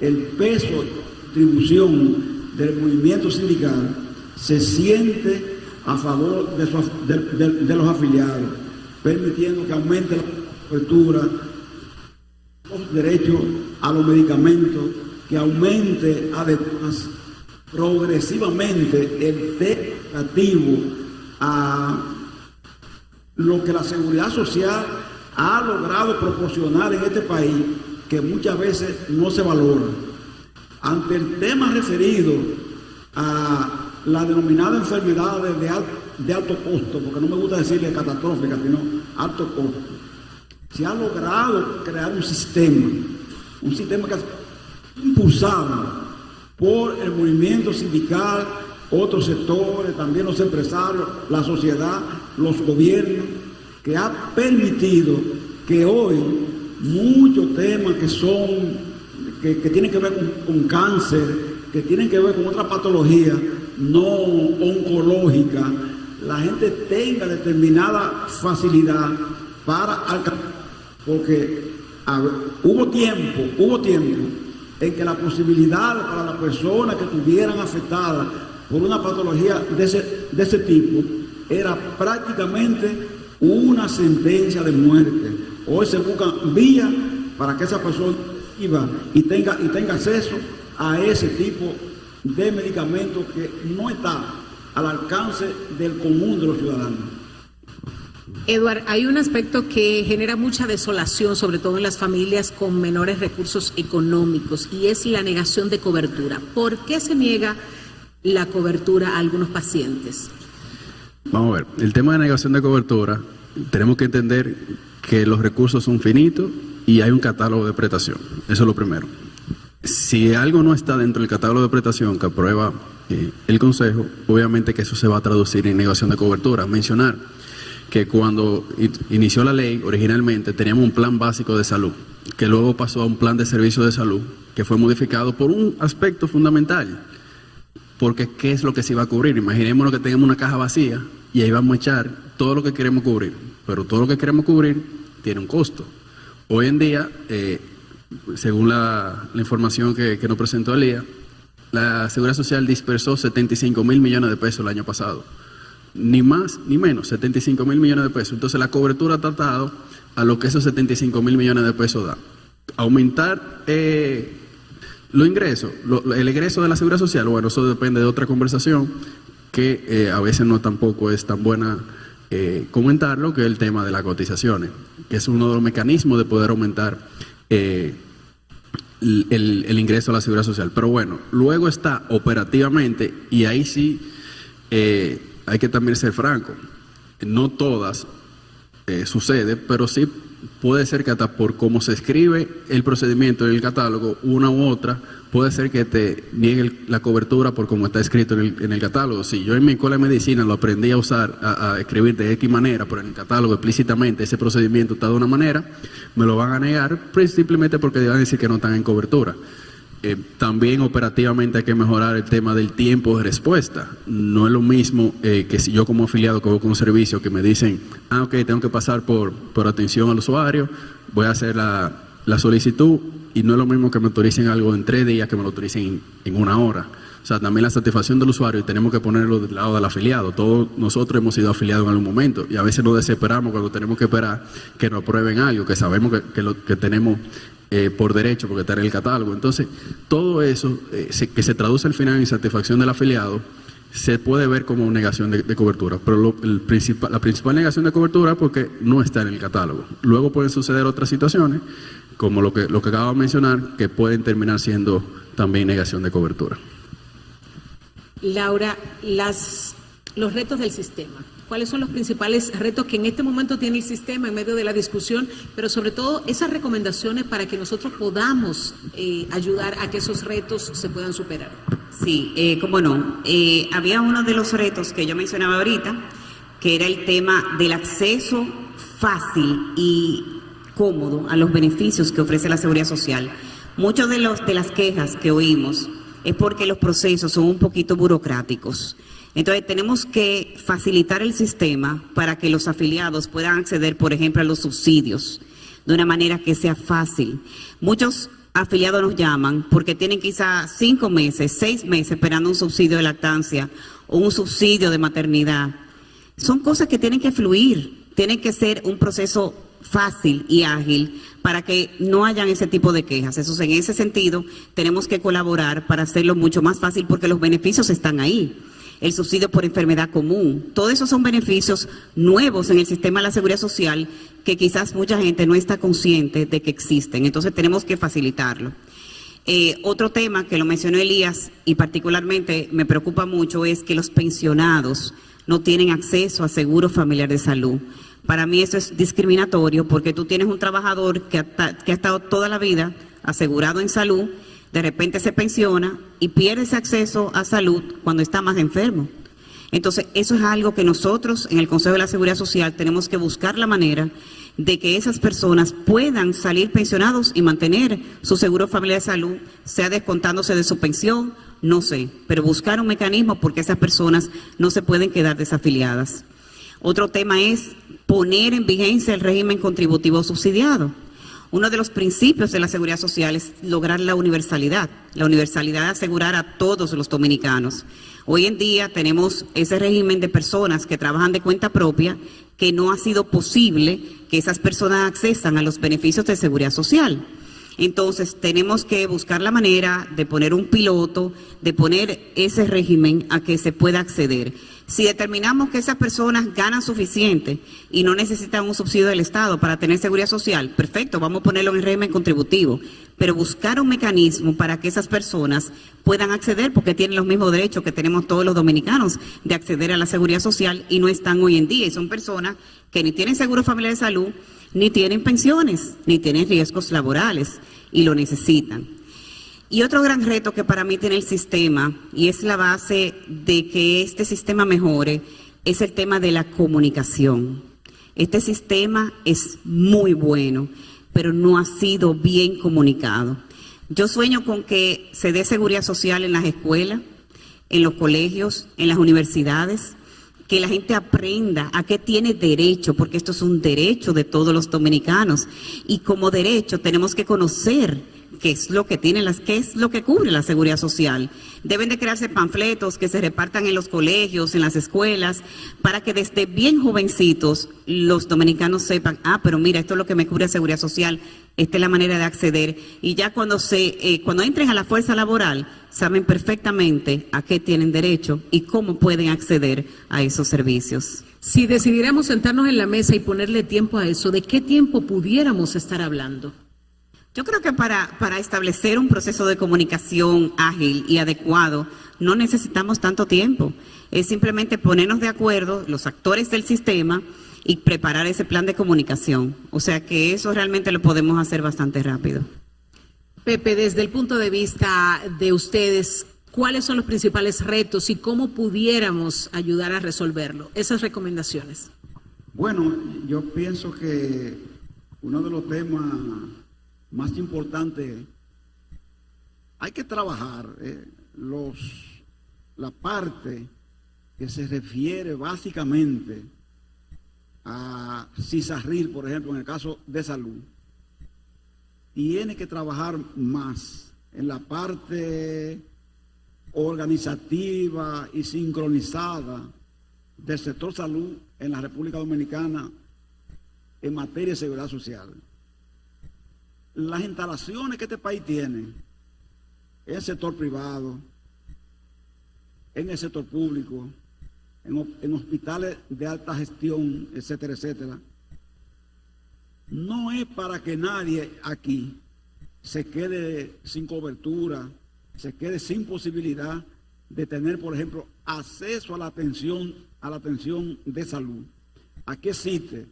el peso de contribución del movimiento sindical se siente a favor de los afiliados, permitiendo que aumente la cobertura, los derechos a los medicamentos, que aumente además progresivamente el relativo a lo que la seguridad social ha logrado proporcionar en este país, que muchas veces no se valora. Ante el tema referido a las denominadas enfermedades de alto costo, porque no me gusta decirle catastróficas, sino alto costo. Se ha logrado crear un sistema que es impulsado por el movimiento sindical, otros sectores, también los empresarios, la sociedad, los gobiernos, que ha permitido que hoy muchos temas que tienen que ver con cáncer, que tienen que ver con otras patologías no oncológicas, la gente tenga determinada facilidad para alcanzar, porque hubo tiempo en que la posibilidad para las personas que estuvieran afectadas por una patología de ese tipo era prácticamente una sentencia de muerte. Hoy se buscan vías para que esa persona iba y tenga acceso a ese tipo de medicamentos que no está al alcance del común de los ciudadanos. Eduard, hay un aspecto que genera mucha desolación, sobre todo en las familias con menores recursos económicos, y es la negación de cobertura. ¿Por qué se niega la cobertura a algunos pacientes? Vamos a ver, el tema de negación de cobertura, tenemos que entender que los recursos son finitos y hay un catálogo de prestación. Eso es lo primero. Si algo no está dentro del catálogo de prestación que aprueba el Consejo, obviamente que eso se va a traducir en negación de cobertura. Mencionar que cuando inició la ley, originalmente teníamos un plan básico de salud, que luego pasó a un plan de servicio de salud, que fue modificado por un aspecto fundamental, porque ¿qué es lo que se iba a cubrir? Imaginémonos que tengamos una caja vacía y ahí vamos a echar todo lo que queremos cubrir, pero todo lo que queremos cubrir tiene un costo. Hoy en día, según la información que nos presentó Elías, la Seguridad Social dispersó 75.000 millones de pesos el año pasado. Ni más ni menos, 75.000 millones de pesos. Entonces la cobertura ha tratado a lo que esos 75.000 millones de pesos da. Aumentar los ingresos, el egreso de la Seguridad Social, bueno, eso depende de otra conversación que a veces no tampoco es tan buena comentarlo, que es el tema de las cotizaciones, que es uno de los mecanismos de poder aumentar el ingreso a la Seguridad Social. Pero bueno, luego está operativamente, y ahí sí hay que también ser franco, no todas sucede, pero sí puede ser que hasta por cómo se escribe el procedimiento en el catálogo, una u otra, puede ser que te niegue la cobertura por cómo está escrito en el catálogo. Si yo en mi escuela de medicina lo aprendí a usar, a escribir de X manera, pero en el catálogo explícitamente ese procedimiento está de una manera, me lo van a negar simplemente porque van a decir que no están en cobertura. También operativamente hay que mejorar el tema del tiempo de respuesta. No es lo mismo que si yo como afiliado que voy con un servicio que me dicen, ok, tengo que pasar por atención al usuario, voy a hacer la solicitud, y no es lo mismo que me autoricen algo en 3 días que me lo autoricen en 1 hora. O sea, también la satisfacción del usuario, y tenemos que ponerlo del lado del afiliado. Todos nosotros hemos sido afiliados en algún momento y a veces nos desesperamos cuando tenemos que esperar que nos aprueben algo, que sabemos que tenemos por derecho porque está en el catálogo. Entonces, todo eso que se traduce al final en satisfacción del afiliado se puede ver como negación de cobertura, pero la principal negación de cobertura es porque no está en el catálogo. Luego pueden suceder otras situaciones, como lo que acabo de mencionar, que pueden terminar siendo también negación de cobertura. Laura, los retos del sistema. ¿Cuáles son los principales retos que en este momento tiene el sistema en medio de la discusión, pero sobre todo esas recomendaciones para que nosotros podamos ayudar a que esos retos se puedan superar? Sí, cómo no. Había uno de los retos que yo mencionaba ahorita, que era el tema del acceso fácil y cómodo a los beneficios que ofrece la Seguridad Social. Muchas de las quejas que oímos es porque los procesos son un poquito burocráticos. Entonces tenemos que facilitar el sistema para que los afiliados puedan acceder, por ejemplo, a los subsidios de una manera que sea fácil. Muchos afiliados nos llaman porque tienen quizá 5 meses, 6 meses esperando un subsidio de lactancia o un subsidio de maternidad. Son cosas que tienen que fluir, tienen que ser un proceso fácil y ágil para que no hayan ese tipo de quejas. Eso, en ese sentido, tenemos que colaborar para hacerlo mucho más fácil porque los beneficios están ahí. El subsidio por enfermedad común, todos esos son beneficios nuevos en el sistema de la Seguridad Social que quizás mucha gente no está consciente de que existen. Entonces tenemos que facilitarlo. Otro tema que lo mencionó Elías y particularmente me preocupa mucho es que los pensionados no tienen acceso a seguro familiar de salud. Para mí eso es discriminatorio porque tú tienes un trabajador que ha estado toda la vida asegurado en salud, de repente se pensiona y pierde ese acceso a salud cuando está más enfermo. Entonces, eso es algo que nosotros en el Consejo de la Seguridad Social tenemos que buscar la manera de que esas personas puedan salir pensionados y mantener su seguro familiar de salud, sea descontándose de su pensión, no sé, pero buscar un mecanismo porque esas personas no se pueden quedar desafiliadas. Otro tema es poner en vigencia el régimen contributivo subsidiado. Uno de los principios de la seguridad social es lograr la universalidad de asegurar a todos los dominicanos. Hoy en día tenemos ese régimen de personas que trabajan de cuenta propia que no ha sido posible que esas personas accesan a los beneficios de seguridad social. Entonces tenemos que buscar la manera de poner un piloto, de poner ese régimen a que se pueda acceder. Si determinamos que esas personas ganan suficiente y no necesitan un subsidio del Estado para tener seguridad social, perfecto, vamos a ponerlo en el régimen contributivo, pero buscar un mecanismo para que esas personas puedan acceder porque tienen los mismos derechos que tenemos todos los dominicanos de acceder a la seguridad social y no están hoy en día. Y son personas que ni tienen seguro familiar de salud, ni tienen pensiones, ni tienen riesgos laborales y lo necesitan. Y otro gran reto que para mí tiene el sistema, y es la base de que este sistema mejore, es el tema de la comunicación. Este sistema es muy bueno, pero no ha sido bien comunicado. Yo sueño con que se dé seguridad social en las escuelas, en los colegios, en las universidades, que la gente aprenda a qué tiene derecho, porque esto es un derecho de todos los dominicanos. Y como derecho tenemos que conocer qué es lo que qué es lo que cubre la seguridad social. Deben de crearse panfletos que se repartan en los colegios, en las escuelas, para que desde bien jovencitos los dominicanos sepan, pero mira, esto es lo que me cubre la seguridad social, esta es la manera de acceder. Y ya cuando entren a la fuerza laboral, saben perfectamente a qué tienen derecho y cómo pueden acceder a esos servicios. Si decidiéramos sentarnos en la mesa y ponerle tiempo a eso, ¿de qué tiempo pudiéramos estar hablando? Yo creo que para establecer un proceso de comunicación ágil y adecuado no necesitamos tanto tiempo. Es simplemente ponernos de acuerdo los actores del sistema y preparar ese plan de comunicación. O sea que eso realmente lo podemos hacer bastante rápido. Pepe, desde el punto de vista de ustedes, ¿cuáles son los principales retos y cómo pudiéramos ayudar a resolverlo? Esas recomendaciones. Bueno, yo pienso que uno de los temas más importantes, hay que trabajar la parte que se refiere básicamente a CISARRIL, por ejemplo, en el caso de salud, tiene que trabajar más en la parte organizativa y sincronizada del sector salud en la República Dominicana en materia de seguridad social. Las instalaciones que este país tiene en el sector privado, en el sector público, en hospitales de alta gestión, etcétera, etcétera, no es para que nadie aquí se quede sin cobertura, se quede sin posibilidad de tener, por ejemplo, acceso a la atención de salud. Aquí existe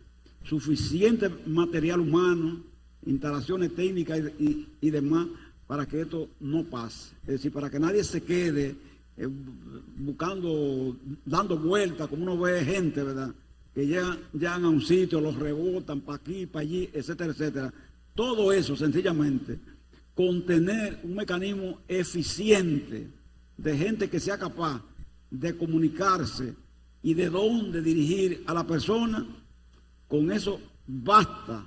suficiente material humano, instalaciones técnicas y demás para que esto no pase. Es decir, para que nadie se quede buscando, dando vueltas, como uno ve gente, ¿verdad?, que llegan a un sitio, los rebotan para aquí, para allí, etcétera, etcétera. Todo eso, sencillamente, con tener un mecanismo eficiente de gente que sea capaz de comunicarse y de dónde dirigir a la persona, con eso basta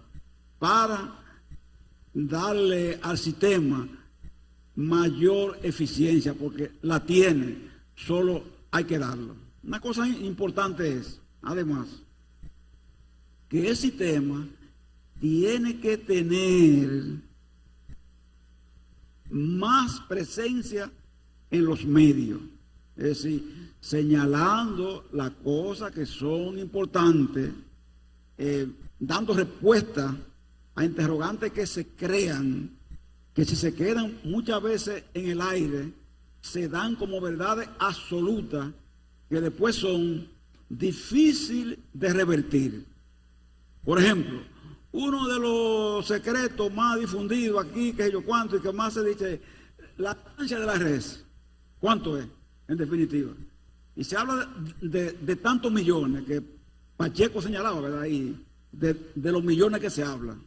para darle al sistema mayor eficiencia, porque la tiene, solo hay que darlo. Una cosa importante es, además, que el sistema tiene que tener más presencia en los medios, es decir, señalando las cosas que son importantes, dando respuesta a interrogantes que se crean que si se quedan muchas veces en el aire, se dan como verdades absolutas que después son difíciles de revertir. Por ejemplo, uno de los secretos más difundidos aquí, que yo cuánto y que más se dice, la ganancia de la res, ¿cuánto es en definitiva? Y se habla de tantos millones que Pacheco señalaba, ¿verdad? Y de los millones que se hablan.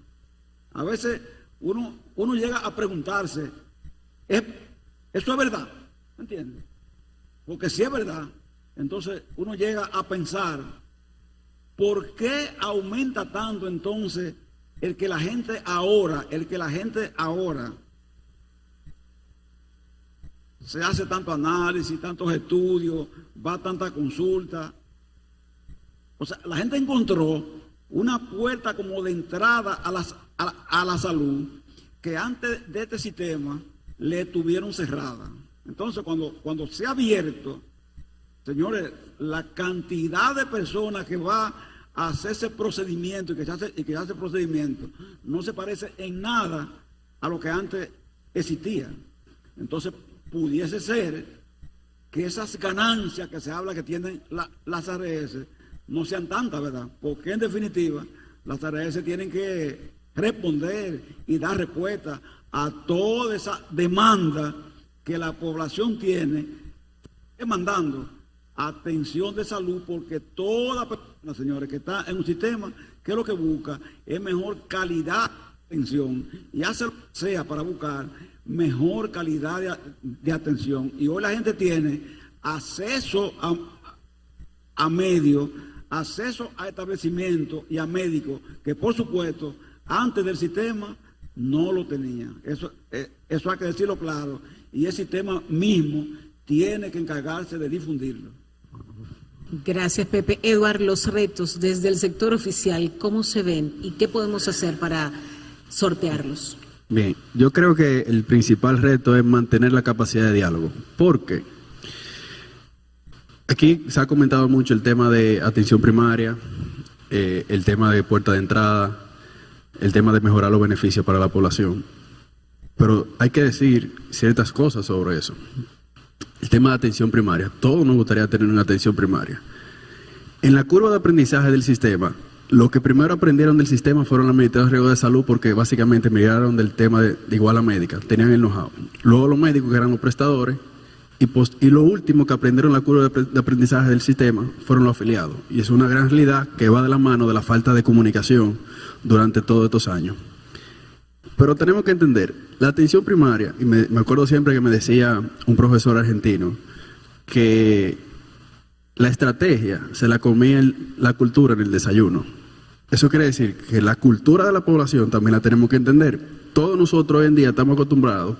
A veces uno llega a preguntarse, ¿eso es verdad? ¿Me entiendes? Porque si es verdad, entonces uno llega a pensar, ¿por qué aumenta tanto entonces el que la gente ahora se hace tanto análisis, tantos estudios, va a tanta consulta? O sea, la gente encontró una puerta como de entrada a la salud que antes de este sistema le tuvieron cerrada. Entonces, cuando se ha abierto, señores, la cantidad de personas que va a hacer ese procedimiento y que hace procedimiento no se parece en nada a lo que antes existía. Entonces, pudiese ser que esas ganancias que se habla que tienen las ARS no sean tantas, ¿verdad? Porque en definitiva las ARS tienen que responder y dar respuesta a toda esa demanda que la población tiene, demandando atención de salud, porque toda persona, señores, que está en un sistema, que lo que busca es mejor calidad de atención y hace lo que sea para buscar mejor calidad de atención. Y hoy la gente tiene acceso a medios, acceso a establecimientos y a médicos que, por supuesto, antes del sistema no lo tenía. Eso hay que decirlo claro. Y el sistema mismo tiene que encargarse de difundirlo. Gracias, Pepe. Eduardo, los retos desde el sector oficial, ¿cómo se ven y qué podemos hacer para sortearlos? Bien, yo creo que el principal reto es mantener la capacidad de diálogo, porque aquí se ha comentado mucho el tema de atención primaria, el tema de puerta de entrada, el tema de mejorar los beneficios para la población, pero hay que decir ciertas cosas sobre eso. El tema de atención primaria, todos nos gustaría tener una atención primaria. En la curva de aprendizaje del sistema, lo que primero aprendieron del sistema fueron los ministerios de riesgo de salud, porque básicamente miraron del tema de iguala médica, tenían el know-how. Luego los médicos, que eran los prestadores, y lo último que aprendieron en la curva de aprendizaje del sistema fueron los afiliados. Y es una gran realidad que va de la mano de la falta de comunicación durante todos estos años. Pero tenemos que entender, la atención primaria, y me acuerdo siempre que me decía un profesor argentino, que la estrategia se la comía la cultura en el desayuno. Eso quiere decir que la cultura de la población también la tenemos que entender. Todos nosotros hoy en día estamos acostumbrados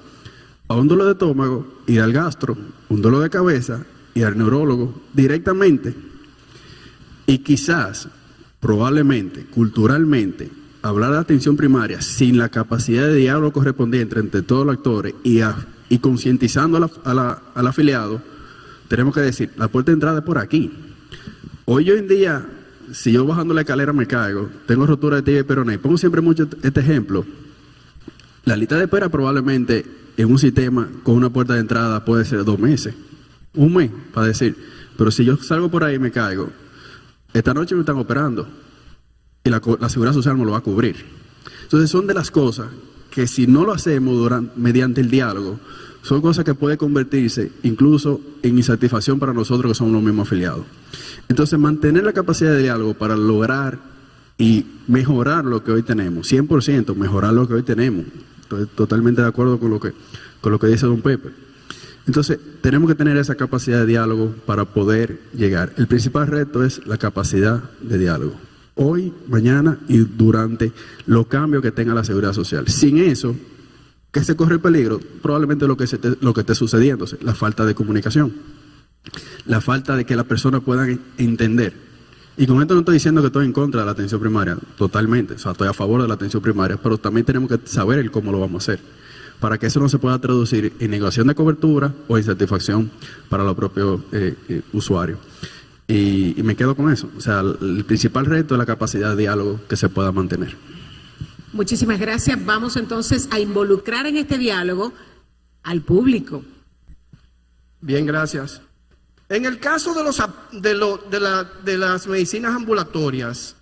a un dolor de estómago, ir al gastro, un dolor de cabeza, ir al neurólogo directamente. Y quizás, probablemente, culturalmente, hablar de atención primaria sin la capacidad de diálogo correspondiente entre todos los actores y concientizando al afiliado, tenemos que decir, la puerta de entrada es por aquí. Hoy en día, si yo bajando la escalera me caigo, tengo rotura de tibia y peroné, pongo siempre mucho este ejemplo. La lista de espera probablemente en un sistema con una puerta de entrada puede ser 2 meses, 1 mes, para decir, pero si yo salgo por ahí y me caigo, esta noche me están operando y la Seguridad Social me lo va a cubrir. Entonces son de las cosas que si no lo hacemos mediante el diálogo, son cosas que pueden convertirse incluso en insatisfacción para nosotros que somos los mismos afiliados. Entonces mantener la capacidad de diálogo para lograr y mejorar lo que hoy tenemos, 100% mejorar lo que hoy tenemos. Estoy totalmente de acuerdo con lo que dice don Pepe. Entonces tenemos que tener esa capacidad de diálogo para poder llegar. El principal reto es la capacidad de diálogo. Hoy, mañana y durante los cambios que tenga la Seguridad Social. Sin eso, ¿qué se corre el peligro? Probablemente lo que esté sucediendo, la falta de comunicación, la falta de que las personas puedan entender. Y con esto no estoy diciendo que estoy en contra de la atención primaria, totalmente, o sea, estoy a favor de la atención primaria, pero también tenemos que saber el cómo lo vamos a hacer, para que eso no se pueda traducir en negación de cobertura o insatisfacción para los propios usuarios. Y me quedo con eso. O sea, el principal reto es la capacidad de diálogo que se pueda mantener. Muchísimas gracias. Vamos entonces a involucrar en este diálogo al público. Bien, gracias. En el caso de las medicinas ambulatorias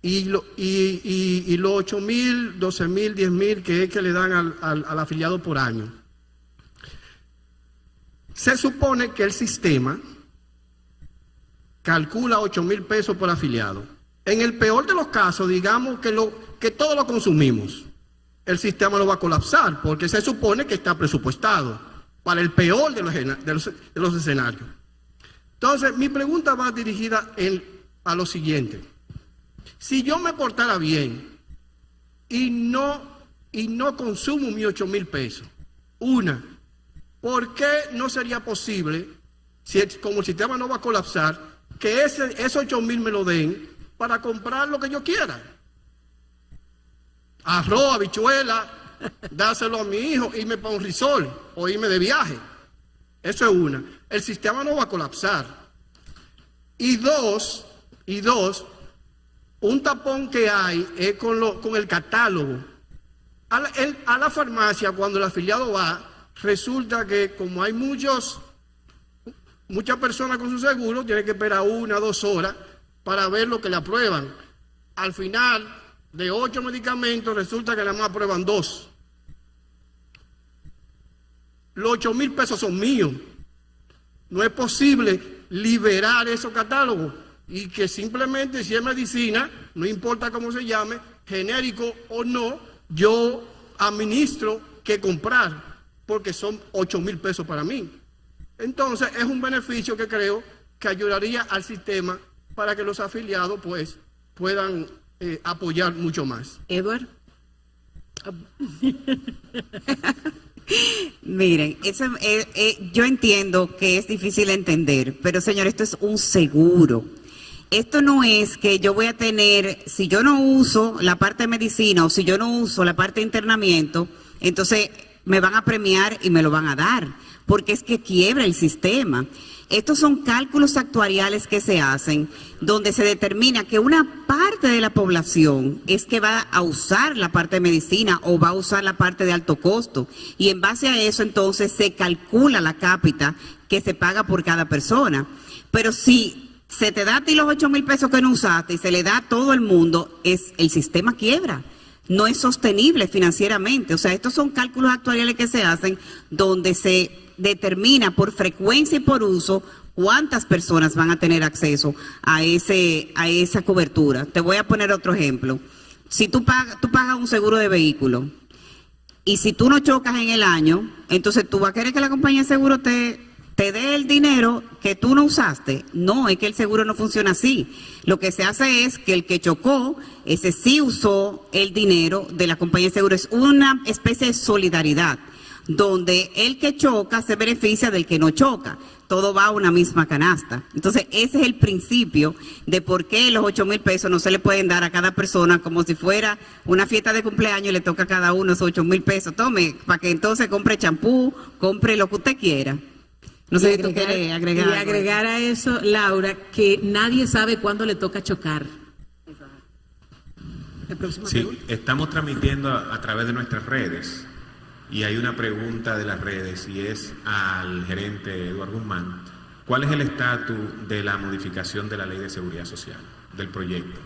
y los 8.000, 12.000, 10.000 que le dan al afiliado por año, se supone que el sistema calcula 8.000 pesos por afiliado. En el peor de los casos, digamos que todo lo consumimos, el sistema lo va a colapsar porque se supone que está presupuestado para el peor de los escenarios. Entonces, mi pregunta va dirigida a lo siguiente. Si yo me portara bien y no consumo mis 8.000 pesos, ¿por qué no sería posible, como el sistema no va a colapsar, que esos 8.000 me lo den para comprar lo que yo quiera? Arroz, habichuela, dárselo a mi hijo, irme para un resort o irme de viaje. Eso es una. El sistema no va a colapsar. Y dos, un tapón que hay es con el catálogo. A la farmacia, cuando el afiliado va, resulta que como hay muchas personas con su seguro, tiene que esperar 1 o 2 horas para ver lo que le aprueban. Al final, de 8 medicamentos, resulta que nada más aprueban 2. Los 8.000 pesos son míos. No es posible liberar esos catálogos y que simplemente, si es medicina, no importa cómo se llame, genérico o no, yo administro qué comprar, porque son 8.000 pesos para mí. Entonces, es un beneficio que creo que ayudaría al sistema para que los afiliados pues puedan apoyar mucho más. Edward. Miren, yo entiendo que es difícil entender, pero señor, esto es un seguro. Esto no es que yo voy a tener, si yo no uso la parte de medicina o si yo no uso la parte de internamiento, entonces me van a premiar y me lo van a dar, porque es que quiebra el sistema. Estos son cálculos actuariales que se hacen donde se determina que una parte de la población es que va a usar la parte de medicina o va a usar la parte de alto costo, y en base a eso entonces se calcula la cápita que se paga por cada persona. Pero si se te da a ti los 8.000 pesos que no usaste y se le da a todo el mundo, el sistema quiebra. No es sostenible financieramente. O sea, estos son cálculos actuariales que se hacen donde se determina por frecuencia y por uso cuántas personas van a tener acceso a esa cobertura. Te voy a poner otro ejemplo. Si tú pagas un seguro de vehículo y si tú no chocas en el año, entonces tú vas a querer que la compañía de seguro te dé el dinero que tú no usaste. No, es que el seguro no funciona así. Lo que se hace es que el que chocó, ese sí usó el dinero de la compañía de seguro. Es una especie de solidaridad, donde el que choca se beneficia del que no choca. Todo va a una misma canasta. Entonces, ese es el principio de por qué los 8.000 pesos no se le pueden dar a cada persona como si fuera una fiesta de cumpleaños y le toca a cada uno esos 8.000 pesos. Tome, para que entonces compre champú, compre lo que usted quiera. No sé si tú quieres agregar. Y agregar a eso, Laura, que nadie sabe cuándo le toca chocar. Sí, estamos transmitiendo a través de nuestras redes. Y hay una pregunta de las redes y es al gerente Eduardo Guzmán. ¿Cuál es el estatus de la modificación de la Ley de Seguridad Social, del proyecto?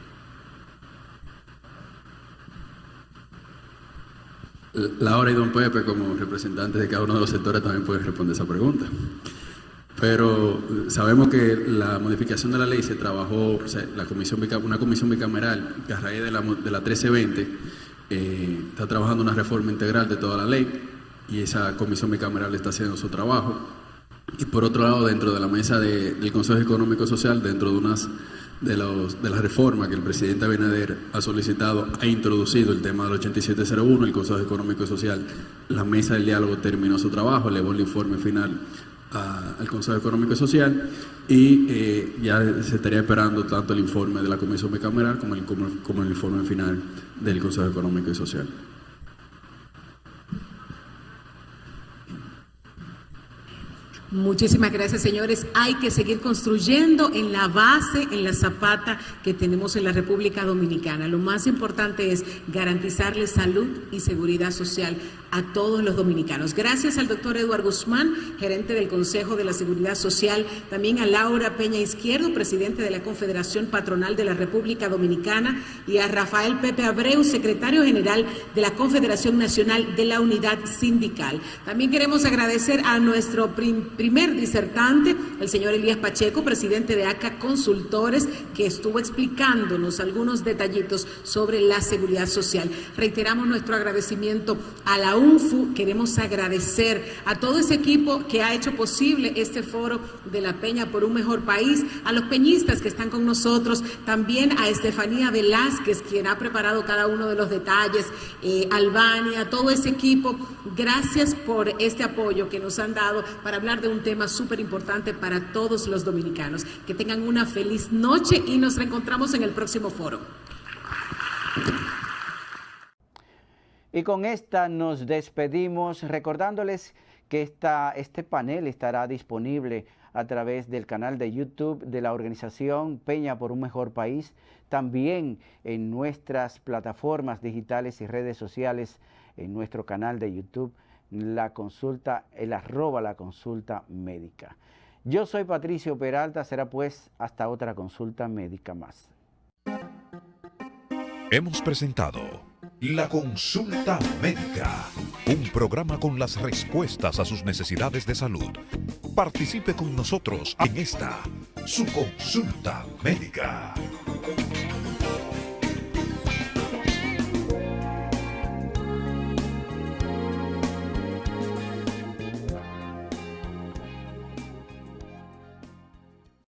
Laura y don Pepe, como representantes de cada uno de los sectores, también pueden responder esa pregunta. Pero sabemos que la modificación de la ley se trabajó, o sea, una comisión bicameral que a raíz de la 1320 está trabajando una reforma integral de toda la ley, y esa comisión bicameral está haciendo su trabajo. Y por otro lado, dentro de la mesa del Consejo Económico y Social, dentro de unas de las reformas que el presidente Abinader ha solicitado, ha introducido el tema del 8701, el Consejo Económico y Social. La mesa del diálogo terminó su trabajo, elevó el informe final al Consejo Económico y Social, y ya se estaría esperando tanto el informe de la Comisión Bicameral como el informe final del Consejo Económico y Social. Muchísimas gracias, señores. Hay que seguir construyendo en la base, en la zapata que tenemos en la República Dominicana. Lo más importante es garantizarle salud y seguridad social a todos los dominicanos. Gracias al doctor Eduardo Guzmán, gerente del Consejo de la Seguridad Social, también a Laura Peña Izquierdo, presidente de la Confederación Patronal de la República Dominicana, y a Rafael Pepe Abreu, secretario general de la Confederación Nacional de la Unidad Sindical. También queremos agradecer a nuestro primer disertante, el señor Elías Pacheco, presidente de ACA Consultores, que estuvo explicándonos algunos detallitos sobre la seguridad social. Reiteramos nuestro agradecimiento a la UNFU. Queremos agradecer a todo ese equipo que ha hecho posible este foro de la Peña por un Mejor País, a los peñistas que están con nosotros, también a Estefanía Velázquez, quien ha preparado cada uno de los detalles, Albania, todo ese equipo. Gracias por este apoyo que nos han dado para hablar de un tema súper importante para todos los dominicanos. Que tengan una feliz noche y nos reencontramos en el próximo foro. Y con esta nos despedimos recordándoles que este panel estará disponible a través del canal de YouTube de la organización Peña por un Mejor País, también en nuestras plataformas digitales y redes sociales, en nuestro canal de YouTube, la consulta, @la consulta médica. Yo soy Patricio Peralta, será pues hasta otra consulta médica más. Hemos presentado La Consulta Médica, un programa con las respuestas a sus necesidades de salud. Participe con nosotros en esta, su consulta médica.